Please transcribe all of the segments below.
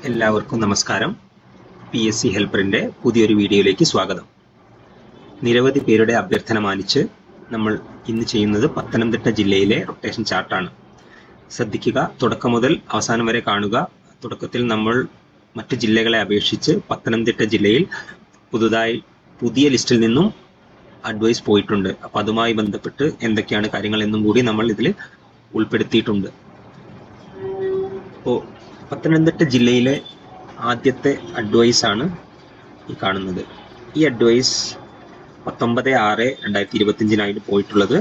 എല്ലാവർക്കും നമസ്കാരം. PSC ഹെൽപ്പറിൻ്റെ പുതിയൊരു വീഡിയോയിലേക്ക് സ്വാഗതം. നിരവധി പേരുടെ അഭ്യർത്ഥന മാനിച്ച് നമ്മൾ ഇന്ന് ചെയ്യുന്നത് പത്തനംതിട്ട ജില്ലയിലെ റൊട്ടേഷൻ ചാർട്ടാണ്. ശ്രദ്ധിക്കുക, തുടക്കം മുതൽ അവസാനം വരെ കാണുക. തുടക്കത്തിൽ നമ്മൾ മറ്റ് ജില്ലകളെ അപേക്ഷിച്ച് പത്തനംതിട്ട ജില്ലയിൽ പുതിയ ലിസ്റ്റിൽ നിന്നും അഡ്വൈസ് പോയിട്ടുണ്ട്. അപ്പോൾ അതുമായി ബന്ധപ്പെട്ട് എന്തൊക്കെയാണ് കാര്യങ്ങൾ എന്നും കൂടി നമ്മൾ ഇതിൽ ഉൾപ്പെടുത്തിയിട്ടുണ്ട്. അപ്പോൾ പത്തനംതിട്ട ജില്ലയിലെ ആദ്യത്തെ അഡ്വൈസ് ആണ് ഈ കാണുന്നത്. ഈ അഡ്വൈസ് 19/6/2025 പോയിട്ടുള്ളത്.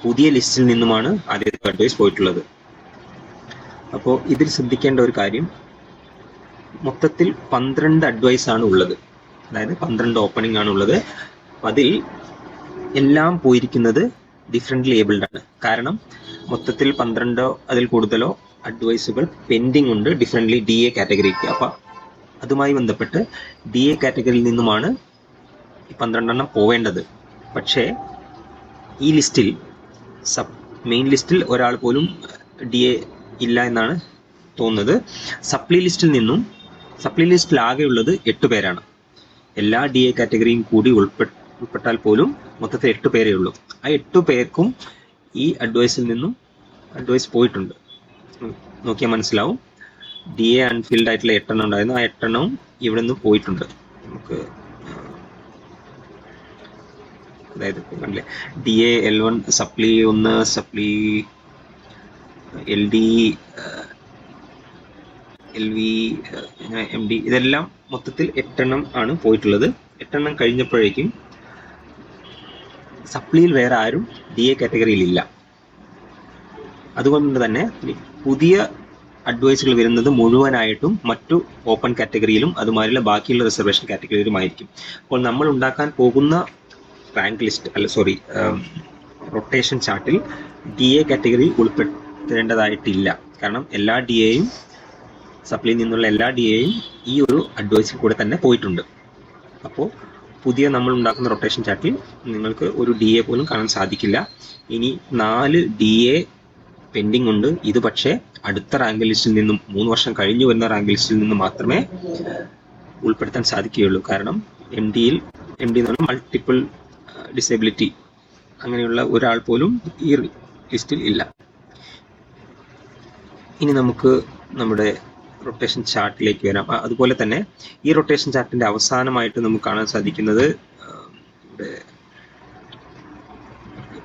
പുതിയ ലിസ്റ്റിൽ നിന്നുമാണ് ആദ്യത്തെ അഡ്വൈസ് പോയിട്ടുള്ളത്. അപ്പോൾ ഇതിൽ ശ്രദ്ധിക്കേണ്ട ഒരു കാര്യം, മൊത്തത്തിൽ 12 അഡ്വൈസ് ആണ് ഉള്ളത്. അതായത് 12 ഓപ്പണിംഗ് ആണ് ഉള്ളത്. അതിൽ എല്ലാം പോയിരിക്കുന്നത് ഡിഫറൻ്റ്ലി ഏബിൾഡ് ആണ്. കാരണം മൊത്തത്തിൽ 12 അതിൽ കൂടുതലോ അഡ്വൈസുകൾ പെൻഡിങ് ഉണ്ട് ഡിഫറൻ്റ്ലി DA കാറ്റഗറിക്ക്. അപ്പോൾ അതുമായി ബന്ധപ്പെട്ട് DA കാറ്റഗറിയിൽ നിന്നുമാണ് ഈ 12 പോവേണ്ടത്. പക്ഷേ ഈ ലിസ്റ്റിൽ മെയിൻ ലിസ്റ്റിൽ ഒരാൾ പോലും DA ഇല്ല എന്നാണ് തോന്നുന്നത്. സപ്ലി ലിസ്റ്റിൽ ആകെയുള്ളത് 8 പേരാണ്. എല്ലാ DA കാറ്റഗറിയും കൂടി ഉൾപ്പെട്ടാൽ പോലും മൊത്തത്തിൽ 8 പേരേ ഉള്ളൂ. ആ 8 പേർക്കും ഈ അഡ്വൈസിൽ നിന്നും അഡ്വൈസ് പോയിട്ടുണ്ട്. നോക്കിയാൽ മനസ്സിലാവും. DA അൺഫിൽഡ് ആയിട്ടുള്ള 8 ഉണ്ടായിരുന്നു. ആ 8 ഇവിടെ നിന്ന് പോയിട്ടുണ്ട്. നമുക്ക് അതായത് കണ്ടില്ലേ, DA L1 സപ്ലി 1, സപ്ലി LD LV MD ഇതെല്ലാം മൊത്തത്തിൽ 8 ആണ് പോയിട്ടുള്ളത്. 8 കഴിഞ്ഞപ്പോഴേക്കും സപ്ലിയിൽ വേറെ ആരും DA കാറ്റഗറിയിൽ ഇല്ല. അതുകൊണ്ട് തന്നെ പുതിയ അഡ്വൈസുകൾ വരുന്നത് മുഴുവനായിട്ടും മറ്റു ഓപ്പൺ കാറ്റഗറിയിലും അതുമാതിരിയുള്ള ബാക്കിയുള്ള റിസർവേഷൻ കാറ്റഗറിയിലുമായിരിക്കും. അപ്പോൾ നമ്മൾ ഉണ്ടാക്കാൻ പോകുന്ന റാങ്ക് ലിസ്റ്റ് റൊട്ടേഷൻ ചാർട്ടിൽ DA കാറ്റഗറി ഉൾപ്പെടുത്തേണ്ടതായിട്ടില്ല. കാരണം എല്ലാ DAയും സപ്ലിയിൽ നിന്നുള്ള എല്ലാ DAയും ഈ ഒരു അഡ്വൈസിൽ കൂടെ തന്നെ പോയിട്ടുണ്ട്. അപ്പോൾ പുതിയ നമ്മൾ ഉണ്ടാക്കുന്ന റൊട്ടേഷൻ ചാർട്ടിൽ നിങ്ങൾക്ക് ഒരു DA പോലും കാണാൻ സാധിക്കില്ല. ഇനി 4 DA പെൻഡിങ് ഉണ്ട്. ഇത് പക്ഷേ അടുത്ത റാങ്ക് ലിസ്റ്റിൽ നിന്നും 3 വർഷം കഴിഞ്ഞു വരുന്ന റാങ്ക് ലിസ്റ്റിൽ നിന്നും മാത്രമേ ഉൾപ്പെടുത്താൻ സാധിക്കുകയുള്ളൂ. കാരണം MD എന്ന് പറഞ്ഞാൽ മൾട്ടിപ്പിൾ ഡിസേബിലിറ്റി, അങ്ങനെയുള്ള ഒരാൾ പോലും ഈ ലിസ്റ്റിൽ ഇല്ല. ഇനി നമുക്ക് നമ്മുടെ റൊട്ടേഷൻ ചാർട്ടിലേക്ക് വരാം. അതുപോലെ തന്നെ ഈ റൊട്ടേഷൻ ചാർട്ടിൻ്റെ അവസാനമായിട്ട് നമുക്ക് കാണാൻ സാധിക്കുന്നത് ഇവിടെ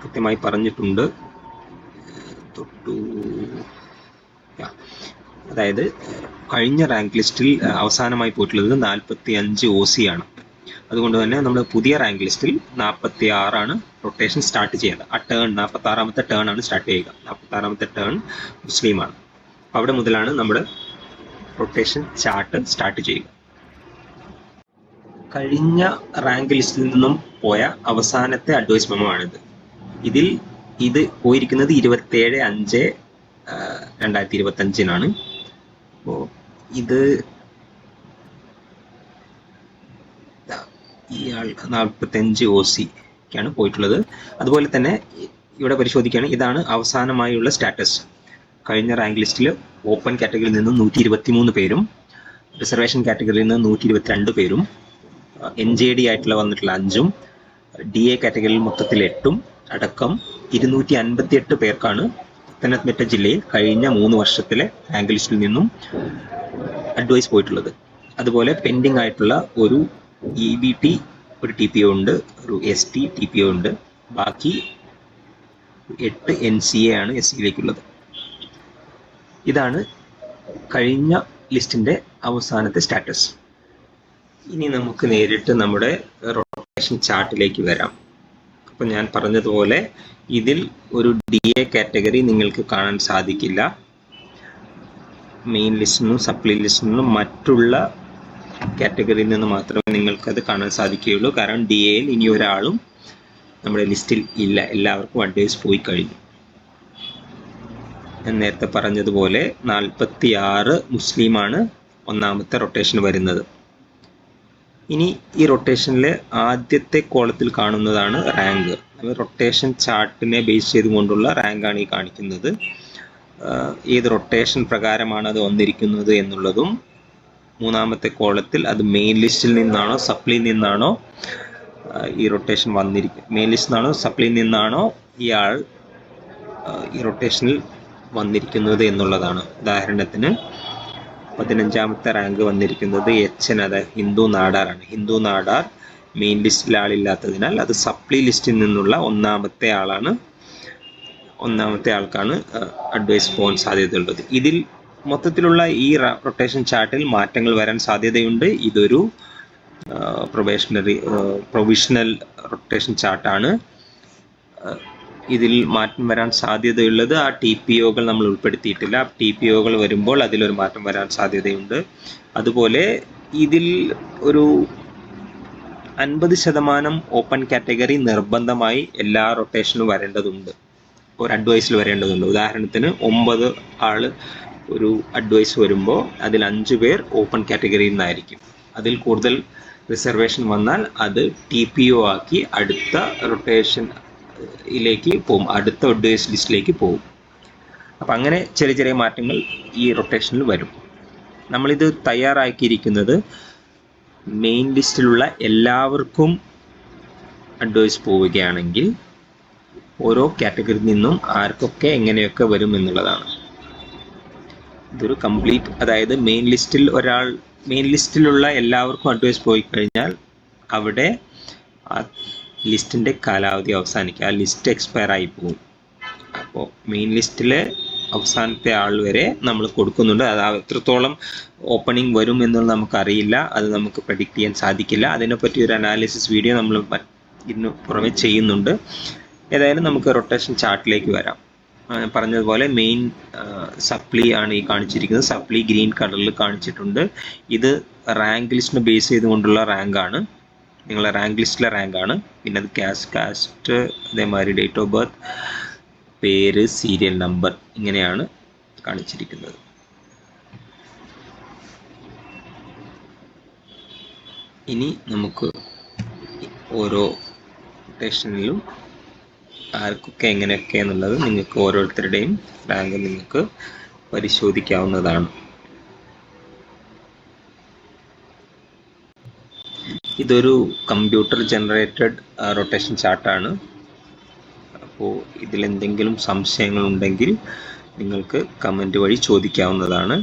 കൃത്യമായി പറഞ്ഞിട്ടുണ്ട്. അതായത് കഴിഞ്ഞ റാങ്ക് ലിസ്റ്റിൽ അവസാനമായി പോയിട്ടുള്ളത് 45 OC ആണ്. അതുകൊണ്ട് തന്നെ നമ്മൾ പുതിയ റാങ്ക് ലിസ്റ്റിൽ 46 റൊട്ടേഷൻ സ്റ്റാർട്ട് ചെയ്യുക. ആ ടേൺ 46ാമത്തെ ടേൺ ആണ് സ്റ്റാർട്ട് ചെയ്യുക. 46ാമത്തെ ടേൺ മുസ്ലിമാണ്. അവിടെ മുതലാണ് നമ്മുടെ റൊട്ടേഷൻ ചാർട്ട് സ്റ്റാർട്ട് ചെയ്യുക. കഴിഞ്ഞ റാങ്ക് ലിസ്റ്റിൽ നിന്നും പോയ അവസാനത്തെ അഡ്വൈസ് മെമ്മോ ആണിത്. ഇത് പോയിരിക്കുന്നത് 27/5/2025 അപ്പോൾ ഇത് ഇയാൾ 45 OC ക്കാണ് പോയിട്ടുള്ളത്. അതുപോലെ തന്നെ ഇവിടെ പരിശോധിക്കുകയാണ്, ഇതാണ് അവസാനമായുള്ള സ്റ്റാറ്റസ്. കഴിഞ്ഞ റാങ്ക് ലിസ്റ്റിൽ ഓപ്പൺ കാറ്റഗറിയിൽ നിന്ന് 123 പേരും റിസർവേഷൻ കാറ്റഗറിയിൽ നിന്ന് 122 പേരും NJD ആയിട്ടുള്ള വന്നിട്ടുള്ള 5ഉം DA കാറ്റഗറിയിൽ മൊത്തത്തിൽ 8ഉം അടക്കം 258 പേർക്കാണ് പത്തനംതിട്ട ജില്ലയിൽ കഴിഞ്ഞ 3 വർഷത്തിലെ റാങ്ക് ലിസ്റ്റിൽ നിന്നും അഡ്വൈസ് പോയിട്ടുള്ളത്. അതുപോലെ പെൻഡിങ് ആയിട്ടുള്ള ഒരു EBT ഒരു TPO ഉണ്ട്, ഒരു ST TPO ഉണ്ട്. ബാക്കി 8 NCA ആണ് SCയിലേക്കുള്ളത്. ഇതാണ് കഴിഞ്ഞ ലിസ്റ്റിൻ്റെ അവസാനത്തെ സ്റ്റാറ്റസ്. ഇനി നമുക്ക് നേരിട്ട് നമ്മുടെ റൊട്ടേഷൻ ചാർട്ടിലേക്ക് വരാം. അപ്പോൾ ഞാൻ പറഞ്ഞതുപോലെ ഇതിൽ ഒരു DA കാറ്റഗറി നിങ്ങൾക്ക് കാണാൻ സാധിക്കില്ല. മെയിൻ ലിസ്റ്റിൽ നിന്നും സപ്ലി ലിസ്റ്റിൽ നിന്നും മറ്റുള്ള കാറ്റഗറിയിൽ നിന്ന് മാത്രമേ നിങ്ങൾക്കത് കാണാൻ സാധിക്കുകയുള്ളൂ. കാരണം DAയിൽ ഇനി ഒരാളും നമ്മുടെ ലിസ്റ്റിൽ ഇല്ല. എല്ലാവർക്കും അഡ്വൈസ് പോയി കഴിഞ്ഞു. ഞാൻ നേരത്തെ പറഞ്ഞതുപോലെ 46 മുസ്ലിമാണ് ഒന്നാമത്തെ റൊട്ടേഷൻ വരുന്നത്. ഇനി ഈ റൊട്ടേഷനിലെ ആദ്യത്തെ കോളത്തിൽ കാണുന്നതാണ് റാങ്ക്. റൊട്ടേഷൻ ചാർട്ടിനെ ബേസ് ചെയ്തുകൊണ്ടുള്ള റാങ്കാണ് ഈ കാണിക്കുന്നത്. ഏത് റൊട്ടേഷൻ പ്രകാരമാണ് അത് വന്നിരിക്കുന്നത് എന്നുള്ളതും മൂന്നാമത്തെ കോളത്തിൽ അത് മെയിൻ ലിസ്റ്റിൽ നിന്നാണോ സപ്ലിയിൽ നിന്നാണോ ഈ റൊട്ടേഷൻ വന്നിരിക്കുന്നത്, മെയിൻ ലിസ്റ്റിൽ നിന്നാണോ സപ്ലിയിൽ നിന്നാണോ ഇയാൾ ഈ റൊട്ടേഷനിൽ വന്നിരിക്കുന്നത് എന്നുള്ളതാണ്. ഉദാഹരണത്തിന് 15ാമത്തെ റാങ്ക് വന്നിരിക്കുന്നത് HN, അത് ഹിന്ദു നാടാറാണ്. ഹിന്ദു നാടാർ മെയിൻ ലിസ്റ്റിൽ ആളില്ലാത്തതിനാൽ അത് സപ്ലി ലിസ്റ്റിൽ നിന്നുള്ള ഒന്നാമത്തെ ആൾക്കാണ് അഡ്വൈസ് പോകാൻ സാധ്യതയുള്ളത്. ഇതിൽ മൊത്തത്തിലുള്ള ഈ റൊട്ടേഷൻ ചാർട്ടിൽ മാറ്റങ്ങൾ വരാൻ സാധ്യതയുണ്ട്. ഇതൊരു പ്രൊവിഷണൽ റൊട്ടേഷൻ ചാർട്ടാണ്. ഇതിൽ മാറ്റം വരാൻ സാധ്യതയുള്ളത് ആ TPOകൾ നമ്മൾ ഉൾപ്പെടുത്തിയിട്ടില്ല. TPOകൾ വരുമ്പോൾ അതിലൊരു മാറ്റം വരാൻ സാധ്യതയുണ്ട്. അതുപോലെ ഇതിൽ ഒരു 50% ഓപ്പൺ കാറ്റഗറി നിർബന്ധമായി എല്ലാ റൊട്ടേഷനും വരേണ്ടതുണ്ട്, ഒരു അഡ്വൈസിൽ വരേണ്ടതുണ്ട്. ഉദാഹരണത്തിന് 9 ആള് ഒരു അഡ്വൈസ് വരുമ്പോൾ അതിൽ 5 പേർ ഓപ്പൺ കാറ്റഗറിയിൽ നിന്നായിരിക്കും. അതിൽ കൂടുതൽ റിസർവേഷൻ വന്നാൽ അത് TPO ആക്കി അടുത്ത റൊട്ടേഷനിലേക്ക് പോകും, അടുത്ത അഡ്വൈസ് ലിസ്റ്റിലേക്ക് പോകും. അപ്പം അങ്ങനെ ചെറിയ ചെറിയ മാറ്റങ്ങൾ ഈ റൊട്ടേഷനിൽ വരും. നമ്മളിത് തയ്യാറാക്കിയിരിക്കുന്നത് മെയിൻ ലിസ്റ്റിലുള്ള എല്ലാവർക്കും അഡ്വൈസ് പോവുകയാണെങ്കിൽ ഓരോ കാറ്റഗറിയിൽ നിന്നും ആർക്കൊക്കെ എങ്ങനെയൊക്കെ വരും എന്നുള്ളതാണ്. ഇതൊരു കംപ്ലീറ്റ്, അതായത് മെയിൻ ലിസ്റ്റിലുള്ള എല്ലാവർക്കും അഡ്വൈസ് പോയി കഴിഞ്ഞാൽ അവിടെ ആ ലിസ്റ്റിൻ്റെ കാലാവധി അവസാനിക്കുക, ആ ലിസ്റ്റ് എക്സ്പയർ ആയി പോകും. അപ്പോൾ മെയിൻ ലിസ്റ്റിലെ അവസാനത്തെ ആൾ വരെ നമ്മൾ കൊടുക്കുന്നുണ്ട്. അത് എത്രത്തോളം ഓപ്പണിംഗ് വരും എന്നുള്ളത് നമുക്കറിയില്ല, അത് നമുക്ക് പ്രഡിക്റ്റ് ചെയ്യാൻ സാധിക്കില്ല. അതിനെപ്പറ്റി ഒരു അനാലിസിസ് വീഡിയോ നമ്മൾ ഇതിന് പുറമെ ചെയ്യുന്നുണ്ട്. ഏതായാലും നമുക്ക് റൊട്ടേഷൻ ചാർട്ടിലേക്ക് വരാം. പറഞ്ഞതുപോലെ മെയിൻ സപ്ലി ആണ് ഈ കാണിച്ചിരിക്കുന്നത്. സപ്ലി ഗ്രീൻ കളറിൽ കാണിച്ചിട്ടുണ്ട്. ഇത് റാങ്ക് ലിസ്റ്റിനെ ബേസ് ചെയ്തുകൊണ്ടുള്ള റാങ്കാണ്, നിങ്ങളെ റാങ്ക് ലിസ്റ്റിലെ റാങ്കാണ്. പിന്നെ അത് കാസ്റ്റ്, അതേമാതിരി ഡേറ്റ് ഓഫ് ബർത്ത്, പേര്, സീരിയൽ നമ്പർ, ഇങ്ങനെയാണ് കാണിച്ചിരിക്കുന്നത്. ഇനി നമുക്ക് ഓരോ റൊട്ടേഷനിലും ആർക്കൊക്കെ എങ്ങനെയൊക്കെ എന്നുള്ളത് നിങ്ങൾക്ക് ഓരോരുത്തരുടെയും റാങ്ക് നിങ്ങൾക്ക് പരിശോധിക്കാവുന്നതാണ്. ഇതൊരു കമ്പ്യൂട്ടർ ജനറേറ്റഡ് റൊട്ടേഷൻ ചാർട്ടാണ്. അപ്പോൾ ഇതിലെന്തെങ്കിലും സംശയങ്ങളുണ്ടെങ്കിൽ നിങ്ങൾക്ക് കമൻറ്റ് വഴി ചോദിക്കാവുന്നതാണ്.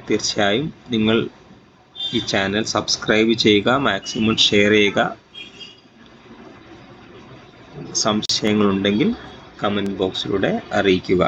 തീർച്ചയായും നിങ്ങൾ ഈ ചാനൽ സബ്സ്ക്രൈബ് ചെയ്യുക, മാക്സിമം ഷെയർ ചെയ്യുക. സംശയങ്ങളുണ്ടെങ്കിൽ കമൻറ്റ് ബോക്സിലൂടെ അറിയിക്കുക.